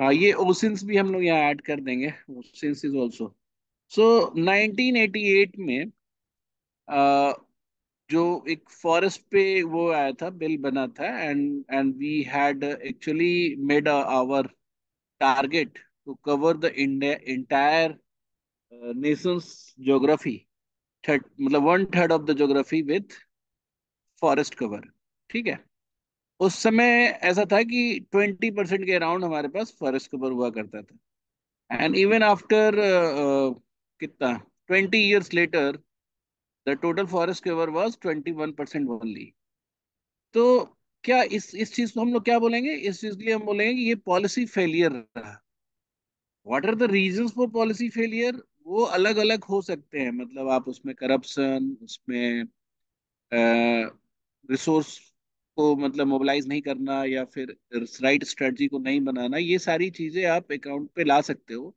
हाँ, ये ओशंस भी हम लोग यहाँ ऐड कर देंगे, ओशंस इज ऑल्सो। सो 1988 में अ, जो एक फॉरेस्ट पे वो आया था, बिल बना था, and we had actually made our target to cover the India entire nations geography, third मतलब one third of the geography with forest cover. ठीक है। उस समय ऐसा था कि 20% के अराउंड हमारे पास फॉरेस्ट कवर हुआ करता था, एंड इवन आफ्टर कितना 20 years later the total forest cover was 21% only. तो क्या इस चीज को हम लोग क्या बोलेंगे, इस चीज के लिए हम बोलेंगे कि ये पॉलिसी फेलियर रहा। What are the reasons for policy failure? वो अलग अलग हो सकते हैं, मतलब आप उसमें करप्शन, उसमें रिसोर्स को मतलब मोबिलाइज नहीं करना, या फिर राइट स्ट्रेटजी को नहीं बनाना, ये सारी चीजें आप अकाउंट पे ला सकते हो,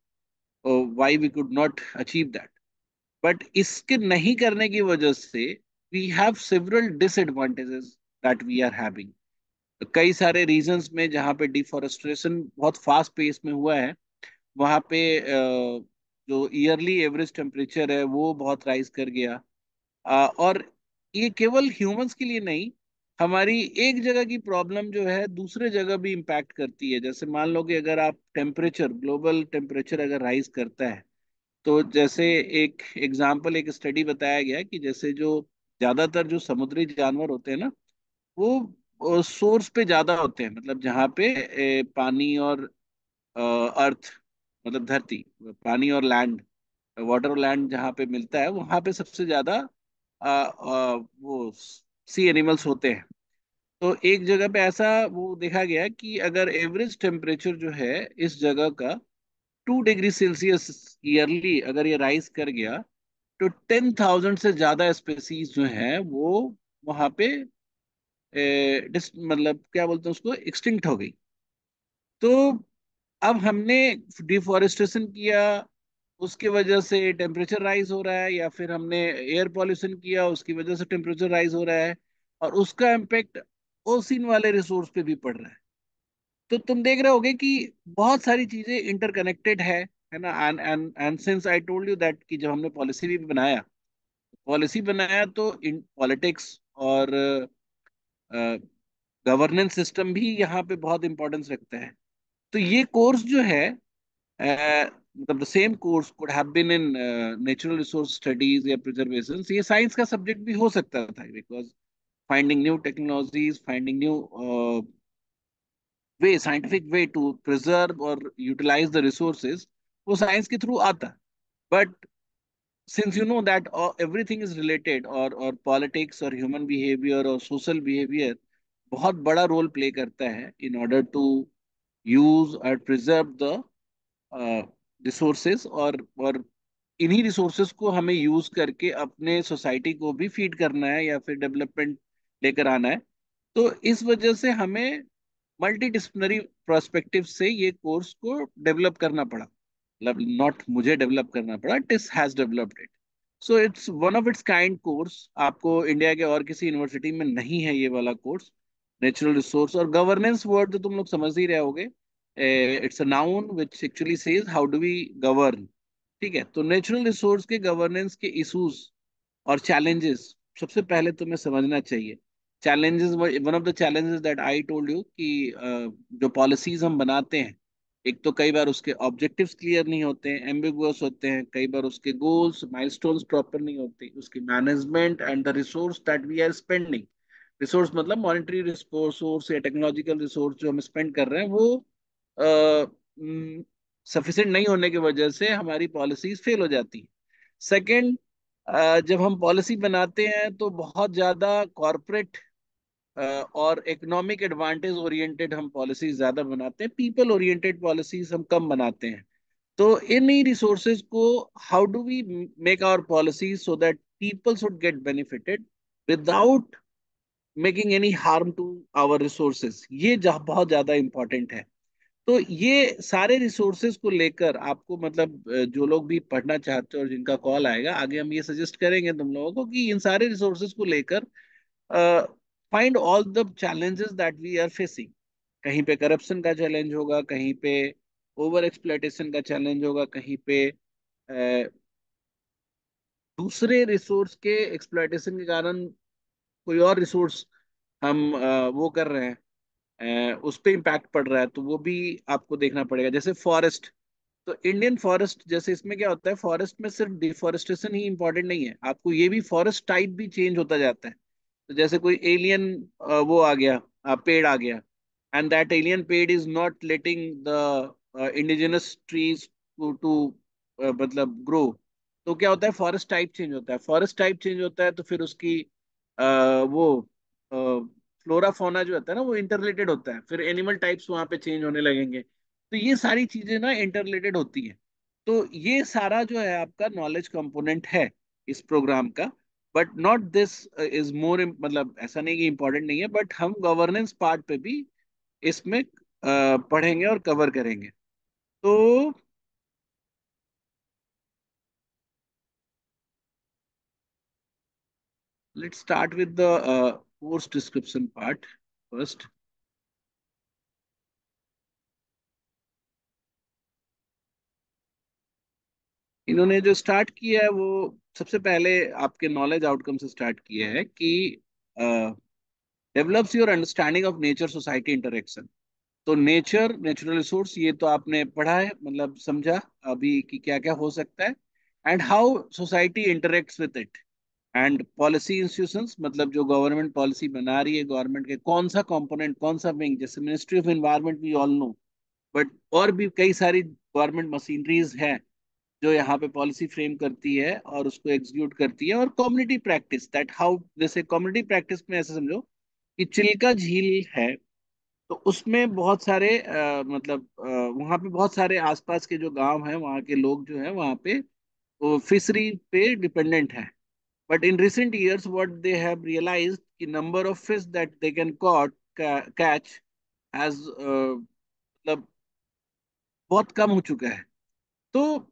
why we could not achieve that. But इसके नहीं करने की वजह से we have several disadvantages that we are having. कई सारे रीजंस में जहाँ पे डिफॉरेस्टेशन बहुत फास्ट पेस में हुआ है, वहाँ पे जो ईयरली एवरेज टेम्परेचर है वो बहुत राइज कर गया। और ये केवल ह्यूमंस के लिए नहीं, हमारी एक जगह की प्रॉब्लम जो है दूसरे जगह भी इम्पैक्ट करती है। जैसे मान लो कि अगर आप टेम्परेचर, ग्लोबल टेम्परेचर अगर राइज करता है, तो जैसे एक एग्जाम्पल, एक स्टडी बताया गया कि जैसे जो ज्यादातर जो समुद्री जानवर होते हैं ना, वो सोर्स पे ज्यादा होते हैं, मतलब जहाँ पे पानी और अर्थ, मतलब धरती, पानी और लैंड, वाटर और लैंड जहाँ पे मिलता है, वहाँ पे सबसे ज्यादा वो सी एनिमल्स होते हैं। तो एक जगह पे ऐसा वो देखा गया कि अगर एवरेज टेम्परेचर जो है इस जगह का 2 डिग्री सेल्सियस ईयरली अगर ये राइज कर गया, तो 10,000 से ज्यादा स्पेसीज जो हैं वो वहाँ पे मतलब क्या बोलते हैं उसको, एक्सटिंक्ट हो गई। तो अब हमने डिफोरेस्टेशन किया, उसकी वजह से टेम्परेचर राइज हो रहा है, या फिर हमने एयर पॉल्यूशन किया, उसकी वजह से टेम्परेचर राइज हो रहा है, और उसका इम्पेक्ट ओसिन वाले रिसोर्स पे भी पड़ रहा है। तो तुम देख रहे होगे कि बहुत सारी चीजें इंटरकनेक्टेड है ना। And since I told you that कि जब हमने पॉलिसी बनाया तो इन पॉलिटिक्स और गवर्नेंस सिस्टम भी यहाँ पे बहुत इंपॉर्टेंस रखता है। तो ये कोर्स जो है, मतलब the same course could have been in natural resource studies या प्रिजर्वेशन, ये साइंस का सब्जेक्ट भी हो सकता था, because finding new technologies, finding new way, scientific way to preserve और यूटिलाइज द रिसोर्सेज, वो साइंस के थ्रू आता। But since you know that everything is related, और पॉलिटिक्स और ह्यूमन बिहेवियर और सोशल बिहेवियर बहुत बड़ा रोल प्ले करता है इन ऑर्डर टू यूज और प्रिजर्व द रिसोर्सेज, और इन्हीं रिसोर्सेज को हमें यूज करके अपने सोसाइटी को भी फीड करना है या फिर डेवलपमेंट लेकर आना है। तो इस वजह से हमें मल्टी डिसिप्लिनरी प्रोस्पेक्टिव से ये कोर्स को डेवलप करना पड़ा, मतलब नॉट मुझे डेवलप करना पड़ा, TISS has developed it. So it's one of its kind course, आपको इंडिया के और किसी यूनिवर्सिटी में नहीं है ये वाला कोर्स। नेचुरल रिसोर्स और गवर्नेंस वर्ड तो तुम लोग समझ ही रहे होगे, it's a noun which actually says how do we govern. ठीक है, तो नेचुरल रिसोर्स के गवर्नेंस के इश्यूज और चैलेंजेस सबसे पहले तुम्हें समझना चाहिए। Challenges, one of the challenges that I told you कि जो पॉलिसीज हम बनाते हैं, एक तो कई बार उसके ऑब्जेक्टिव्स क्लियर नहीं होते हैं, एम्बिगुअस होते हैं, कई बार उसके गोल्स माइलस्टोन्स प्रॉपर नहीं होते, उसकी management and the resource that we are spending, resource मतलब मॉनेटरी रिसोर्स या टेक्नोलॉजिकल रिसोर्स जो हम स्पेंड कर रहे हैं, वो सफिशिएंट नहीं होने की वजह से हमारी पॉलिसीज फेल हो जाती है। सेकंड, जब हम पॉलिसी बनाते हैं तो बहुत ज्यादा कॉरपोरेट और इकोनॉमिक एडवांटेज ओरिएंटेड हम पॉलिसीज ज्यादा बनाते हैं, पीपल ओरिएंटेड पॉलिसीज हम कम बनाते हैं। तो इन ही रिसोर्सेज को how do we make our policies so that people should get benefited without making any harm to our resources, ये बहुत ज्यादा इंपॉर्टेंट है। तो ये सारे रिसोर्सेज को लेकर आपको, मतलब जो लोग भी पढ़ना चाहते हो और जिनका कॉल आएगा आगे, हम ये सजेस्ट करेंगे तुम लोगों को कि इन सारे रिसोर्सेज को लेकर find all the challenges that we are facing. कहीं पे करप्शन का चैलेंज होगा, कहीं पे ओवर एक्सप्लॉयटेशन का चैलेंज होगा कहीं पे, दूसरे रिसोर्स के एक्सप्लॉयटेशन के कारण कोई और रिसोर्स हम वो कर रहे हैं, उस पे इम्पैक्ट पड़ रहा है, तो वो भी आपको देखना पड़ेगा। जैसे फॉरेस्ट, तो इंडियन फॉरेस्ट, जैसे इसमें क्या होता है, फॉरेस्ट में सिर्फ डिफोरेस्टेशन ही इंपॉर्टेंट नहीं है, आपको ये भी फॉरेस्ट टाइप भी चेंज होता जाता है। तो जैसे कोई एलियन वो आ गया, पेड़ आ गया, एंड दैट एलियन पेड़ is not letting the indigenous trees to मतलब ग्रो, तो क्या होता है, फॉरेस्ट टाइप चेंज होता है। फॉरेस्ट टाइप चेंज होता है तो फिर उसकी वो फ्लोरा फोना जो होता है ना, वो इंटररिलेटेड होता है, फिर एनिमल टाइप्स वहां पे चेंज होने लगेंगे। तो ये सारी चीजें ना इंटररिलेटेड होती हैं। तो ये सारा जो है आपका नॉलेज कंपोनेंट है इस प्रोग्राम का। But not this is more, मतलब ऐसा नहीं कि इम्पोर्टेंट नहीं है, बट हम गवर्नेंस पार्ट पे भी इसमें पढ़ेंगे और कवर करेंगे। तो let's start with the course description part first. इन्होंने जो स्टार्ट किया है वो सबसे पहले आपके नॉलेज आउटकम से स्टार्ट किया है कि develops your understanding of nature society interaction. तो नेचर, नेचुरल रिसोर्स, ये तो आपने पढ़ा है, मतलब समझा अभी कि क्या क्या हो सकता है, and how society interacts with it. And policy institutions, मतलब जो गवर्नमेंट पॉलिसी बना रही है, गवर्नमेंट के कौन सा कंपोनेंट, कौन सा विंग, जैसे ministry of environment we all know, but और भी कई सारी गवर्नमेंट मशीनरीज हैं जो यहाँ पे पॉलिसी फ्रेम करती है और उसको एग्जीक्यूट करती है। और कम्युनिटी प्रैक्टिस, दैट हाउ, जैसे कम्युनिटी प्रैक्टिस में ऐसे समझो कि चिल्का झील है, तो उसमें बहुत सारे मतलब वहाँ पे बहुत सारे आसपास के जो गांव हैं, वहाँ के लोग जो हैं वहाँ पे वो फिशरी पे डिपेंडेंट है। But in recent years what they have realised कि number of fish that they can caught catch has मतलब बहुत कम हो चुका है। तो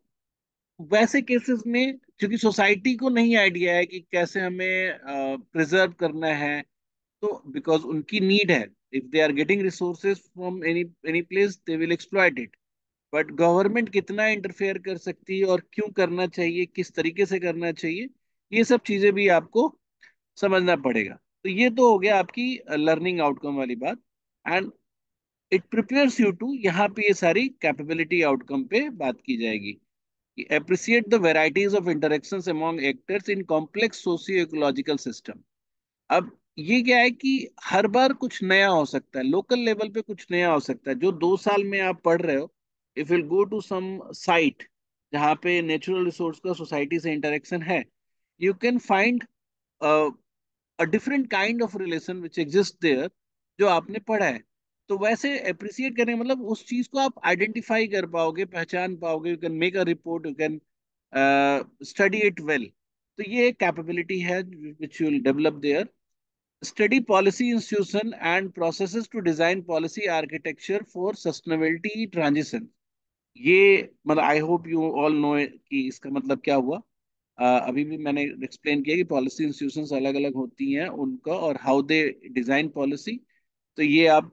वैसे केसेस में, क्योंकि सोसाइटी को नहीं आइडिया है कि कैसे हमें प्रिजर्व करना है, तो बिकॉज उनकी नीड है, if they are getting resources from any any place they will exploit it. But government कितना इंटरफेयर कर सकती है और क्यों करना चाहिए, किस तरीके से करना चाहिए, ये सब चीजें भी आपको समझना पड़ेगा। तो ये तो हो गया आपकी लर्निंग आउटकम वाली बात। And it prepares you to, यहाँ पे ये सारी कैपेबिलिटी आउटकम पे बात की जाएगी कि appreciate the varieties of interactions among actors in complex socio-ecological system। अब ये क्या है कि हर बार कुछ नया हो सकता है, लोकल लेवल पे कुछ नया हो सकता है। जो 2 साल में आप पढ़ रहे हो, if will go to some site जहाँ पे नेचुरल रिसोर्स का सोसाइटी से इंटरेक्शन है, you can find a different kind of relation which exist there, जो आपने पढ़ा है। तो वैसे अप्रिसिएट करने का मतलब उस चीज को आप आइडेंटिफाई कर पाओगे, पहचान पाओगे, you can make a report, you can study it well. तो ये एक कैपेबिलिटी है which you will develop there. Study policy institution and processes to design policy architecture for sustainability transition. ये मतलब I hope you all know कि इसका मतलब क्या हुआ। अभी भी मैंने एक्सप्लेन किया कि पॉलिसी इंस्टीट्यूशंस अलग अलग होती हैं उनका, और हाउ दे डिजाइन पॉलिसी। तो ये आप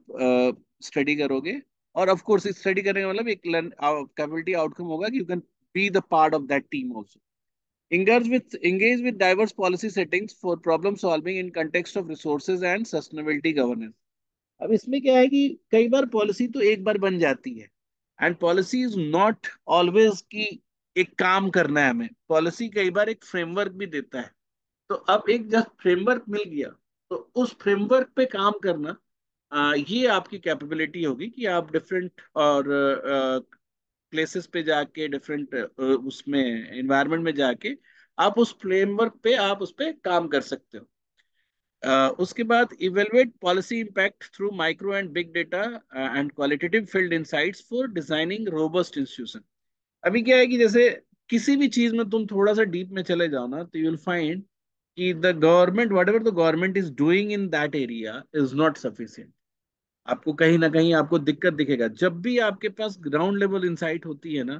स्टडी करोगे, और ऑफ कोर्स स्टडी करने का मतलब एक कैपेबिलिटी आउटकम होगा कि you can be the part of that team also. Engage with diverse policy settings for problem solving in context of resources and sustainability governance। अब इसमें क्या है कि कई बार पॉलिसी तो एक बार बन जाती है, and policy is not always कि एक काम करना है हमें, पॉलिसी कई बार एक फ्रेमवर्क भी देता है। तो अब एक जब फ्रेमवर्क मिल गया, तो उस फ्रेमवर्क पे काम करना, ये आपकी कैपेबिलिटी होगी कि आप डिफरेंट और प्लेसेस पे जाके, डिफरेंट उसमें एनवायरनमेंट में जाके आप उस फ्रेमवर्क पे, आप उस पे काम कर सकते हो। उसके बाद evaluate policy impact through micro and big data and qualitative field insights for designing robust institution. अभी क्या है कि जैसे किसी भी चीज में तुम थोड़ा सा डीप में चले जाओ ना, तो यू विल फाइंड कि the government, what ever the government is doing in that area is not sufficient. आपको कहीं ना कहीं आपको दिक्कत दिखेगा जब भी आपके पास ग्राउंड लेवल इंसाइट होती है ना।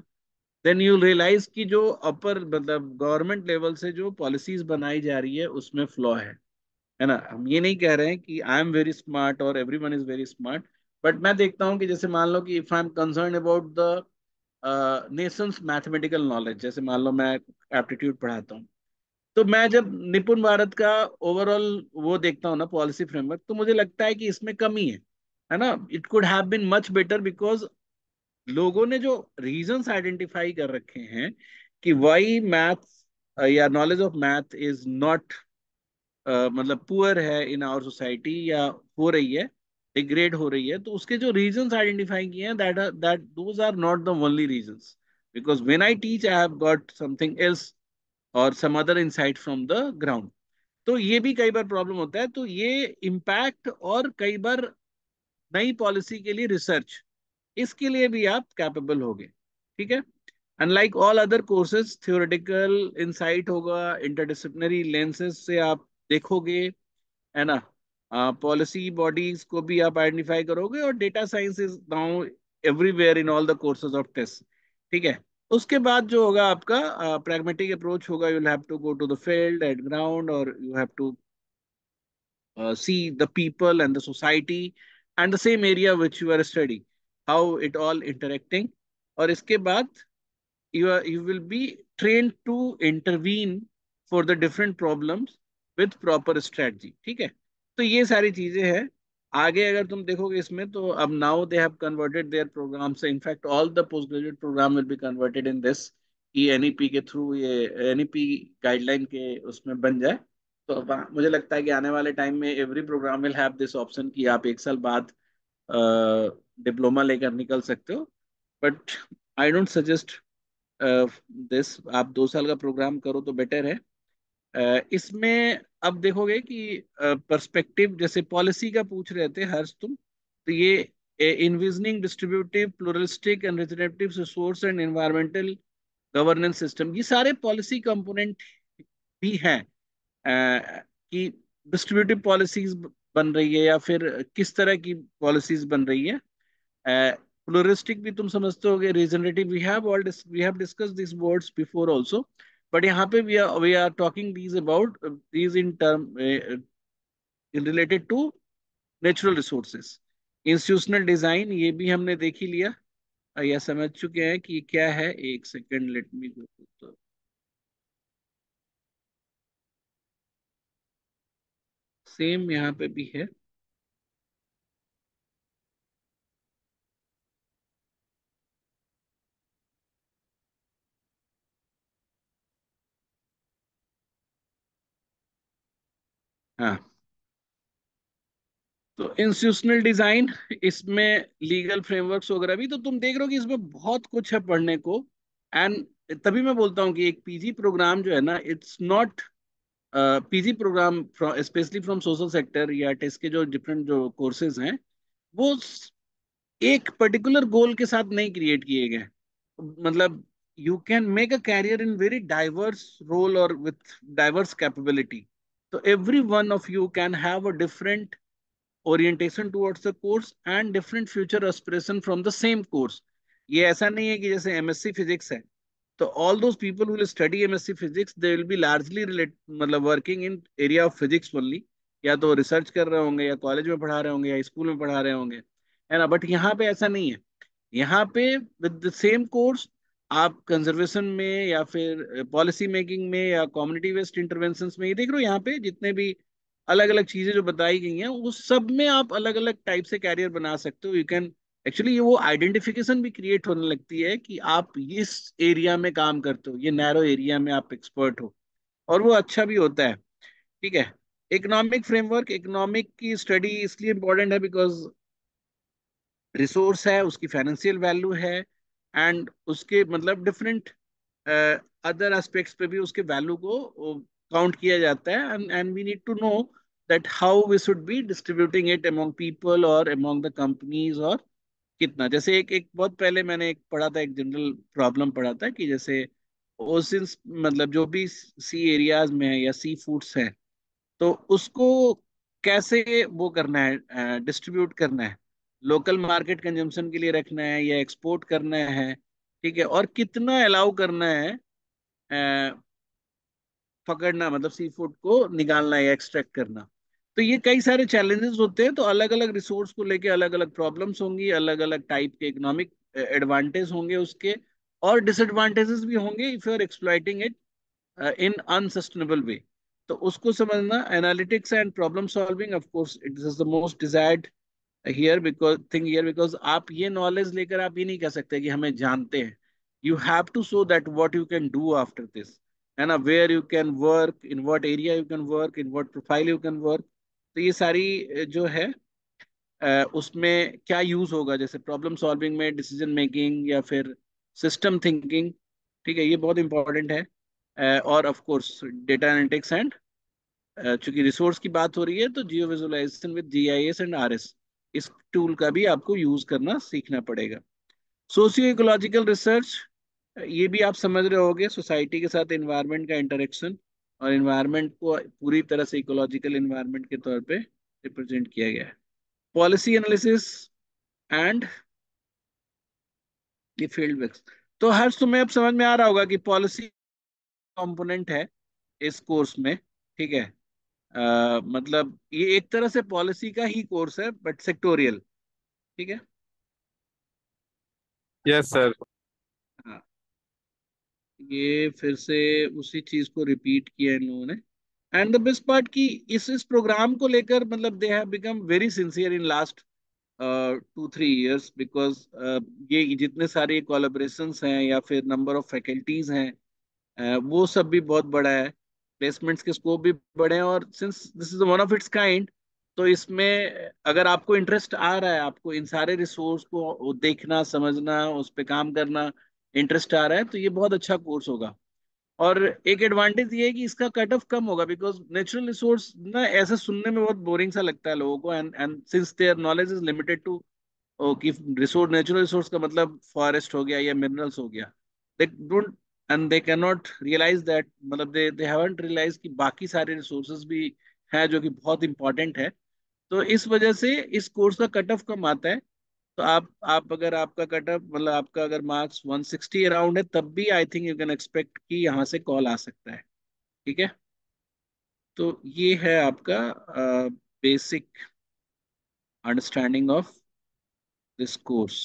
देन यू रियलाइज कि जो अपर मतलब गवर्नमेंट लेवल से जो पॉलिसीज बनाई जा रही है उसमें फ्लॉ है ना। हम ये नहीं कह रहे हैं कि आई एम वेरी स्मार्ट और everyone is very smart, but मैं देखता हूँ कि जैसे मान लो कि if I am concern about the Nations mathematical knowledge, जैसे मान लो मैं एप्टीट्यूड पढ़ाता हूँ, तो मैं जब निपुण भारत का ओवरऑल वो देखता हूँ ना पॉलिसी फ्रेमवर्क, तो मुझे लगता है कि इसमें कमी है ना। It could have been much better, because लोगों ने जो रीजंस आइडेंटिफाई कर रखे हैं कि वाई मैथ्स या knowledge of math is not मतलब पुअर है इन आवर सोसाइटी, या हो रही है, डिग्रेड हो रही है, तो उसके जो रीजंस आइडेंटिफाई किए हैं, that those are not the only reasons, because when I teach I have got something else और some other insight from the ground. तो ये भी कई बार प्रॉब्लम होता है, तो ये इम्पैक्ट, और कई बार नई पॉलिसी के लिए रिसर्च, इसके लिए भी आप कैपेबल होगे, ठीक है। Unlike all other courses, theoretical insight होगा, इंटरडिसिप्लिनरी लेंसेज से आप देखोगे, है ना। पॉलिसी बॉडीज को भी आप आइडेंटिफाई करोगे, और data science is now everywhere in all the courses of test, ठीक है। उसके बाद जो होगा आपका pragmatic अप्रोच होगा, you have to go to the field at ground, और you have to see the people and the society and the same area which you are studying, how it all interacting. और इसके बाद you will be trained to intervene for the different problems with proper strategy, ठीक है। तो ये सारी चीजें हैं। आगे अगर तुम देखोगे इसमें, तो अब now they have converted their programs, in fact all the postgraduate program will be converted in this, कि एनईपी के थ्रू ये एनईपी गाइडलाइन के उसमें बन जाए। तो मुझे लगता है कि आने वाले टाइम में every programme will have this option कि आप एक साल बाद डिप्लोमा लेकर निकल सकते हो। But I don't suggest this, आप 2 साल का प्रोग्राम करो तो बेटर है। इसमें अब देखोगे कि पर्सपेक्टिव, जैसे पॉलिसी का पूछ रहे थे हर्ष तुम, तो ये envisioning distributive pluralistic and regenerative resource and environmental governance system, ये सारे पॉलिसी कंपोनेंट भी हैं। कि डिस्ट्रीब्यूटिव पॉलिसीज बन रही है, या फिर किस तरह की पॉलिसीज बन रही है। प्लुरिस्टिक भी तुम समझते होगे, regenerative, we have discuss this words before also, but यहाँ पे we are talking these about these in term related to natural resources. Institutional design, ये भी हमने देख ही लिया, या समझ चुके हैं कि क्या है। एक सेकेंड, लेट मी गो तो सेम यहाँ पे भी है। हाँ, तो इंस्टीट्यूशनल डिजाइन, इसमें लीगल फ्रेमवर्क्स वगैरह भी, तो तुम देख रहे हो कि इसमें बहुत कुछ है पढ़ने को। एंड तभी मैं बोलता हूँ कि एक पीजी प्रोग्राम जो है ना, it's not PG programme specially from social sector या टेस्ट के जो डिफरेंट जो कोर्सेज हैं, वो एक पर्टिकुलर गोल के साथ नहीं क्रिएट किए गए। मतलब you can make a career in very diverse role और विथ डाइवर्स कैपेबिलिटी। तो every one of you can have a different orientation towards the course and different future aspiration from the same course। ये ऐसा नहीं है कि जैसे MSc physics है, तो all those people who will study MSc physics, they will be largely relate मतलब working in area of physics only, या तो रिसर्च कर रहे होंगे, या कॉलेज में पढ़ा रहे होंगे, या स्कूल में पढ़ा रहे होंगे, है ना। बट यहाँ पे ऐसा नहीं है। यहाँ पे विद द सेम कोर्स आप कंजर्वेशन में, या फिर पॉलिसी मेकिंग में, या कम्युनिटी बेस्ड इंटरवेंशंस में, ये देख रहे हो यहाँ पे जितने भी अलग अलग चीजें जो बताई गई हैं, उस सब में आप अलग अलग टाइप से कैरियर बना सकते हो। यू कैन एक्चुअली, ये वो आइडेंटिफिकेशन भी क्रिएट होने लगती है कि आप इस एरिया में काम करते हो, ये नैरो एरिया में आप एक्सपर्ट हो, और वो अच्छा भी होता है, ठीक है। इकोनॉमिक फ्रेमवर्क, इकोनॉमिक की स्टडी इसलिए इंपॉर्टेंट है बिकॉज रिसोर्स है, उसकी फाइनेंशियल वैल्यू है, एंड उसके मतलब डिफरेंट अदर एस्पेक्ट्स पे भी उसके वैल्यू को काउंट किया जाता है। And we need to know that how we should be distributing it among people और अमॉन्ग द कंपनीज, और कितना। जैसे एक एक बहुत पहले मैंने एक पढ़ा था, एक जनरल प्रॉब्लम पढ़ा था कि जैसे ओशियंस, मतलब जो भी सी एरियाज में है या सी फूड्स है, तो उसको कैसे वो करना है, डिस्ट्रीब्यूट करना है, लोकल मार्केट कंजम्पशन के लिए रखना है या एक्सपोर्ट करना है, ठीक है, और कितना अलाउ करना है पकड़ना, मतलब सी फूड को निकालना या एक्सट्रैक्ट करना। तो ये कई सारे चैलेंजेस होते हैं, तो अलग अलग रिसोर्स को लेके अलग अलग प्रॉब्लम्स होंगी, अलग अलग टाइप के इकोनॉमिक एडवांटेज होंगे उसके, और डिसएडवांटेजेस भी होंगे if you are exploiting it in unsustainable way. तो उसको समझना, analytics and problem solving, of course it is the most desired here because आप ये नॉलेज लेकर आप ये नहीं कह सकते कि हमें जानते हैं। You have to show that what you can do after this, है ना, where you can work, in what area you can work, in what profile you can work. तो ये सारी जो है उसमें क्या यूज होगा, जैसे प्रॉब्लम सॉल्विंग में डिसीजन मेकिंग या फिर सिस्टम थिंकिंग। ठीक है, ये बहुत इंपॉर्टेंट है। और of course data analytics and, चूंकि रिसोर्स की बात हो रही है, तो geo visualisation with GIS and RS, इस टूल का भी आपको यूज करना सीखना पड़ेगा। सोशियो इकोलॉजिकल रिसर्च, ये भी आप समझ रहे होगे, सोसाइटी के साथ एनवायरनमेंट का इंटरेक्शन, और एनवायरनमेंट को पूरी तरह से इकोलॉजिकल एनवायरनमेंट के तौर पे रिप्रेजेंट किया गया है। पॉलिसी एनालिसिस एंड ये फील्ड वर्क। तो हर तुम्हें अब समझ में आ रहा होगा कि पॉलिसी कंपोनेंट है इस कोर्स में। ठीक है, मतलब ये एक तरह से पॉलिसी का ही कोर्स है बट सेक्टोरियल। ठीक है। Yes sir. हाँ, ये फिर से उसी चीज को रिपीट किया इन लोगों ने। एंड द बेस्ट पार्ट कि इस प्रोग्राम को लेकर मतलब they have become very sincere in last 2-3 years, because ये जितने सारे कोलाबरेशंस हैं या फिर नंबर ऑफ फैकल्टीज हैं, वो सब भी बहुत बड़ा है, प्लेसमेंट्स के स्कोप भी बड़े हैं, और since this is one of its kind, तो इसमें अगर आपको इंटरेस्ट आ रहा है, आपको इन सारे रिसोर्स को देखना समझना उस पर काम करना इंटरेस्ट आ रहा है, तो ये बहुत अच्छा कोर्स होगा। और एक एडवांटेज ये है कि इसका कट ऑफ कम होगा, बिकॉज नेचुरल रिसोर्स ना ऐसा सुनने में बहुत बोरिंग सा लगता है लोगों को, and and since their knowledge is limited too, कि रिसोर्स, नेचुरल रिसोर्स का मतलब फॉरेस्ट हो गया या मिनरल्स हो गया, they don't and they can not realise that, मतलब दे हैवंट रियलाइज कि बाकी सारे रिसोर्सेज भी हैं जो कि बहुत इंपॉर्टेंट है। तो इस वजह से इस कोर्स का कट ऑफ कम आता है। तो आप अगर आपका कट ऑफ मतलब आपका अगर मार्क्स 160 अराउंड है, तब भी I think you can expect कि यहाँ से कॉल आ सकता है। ठीक है, तो ये है आपका basic understanding of this course.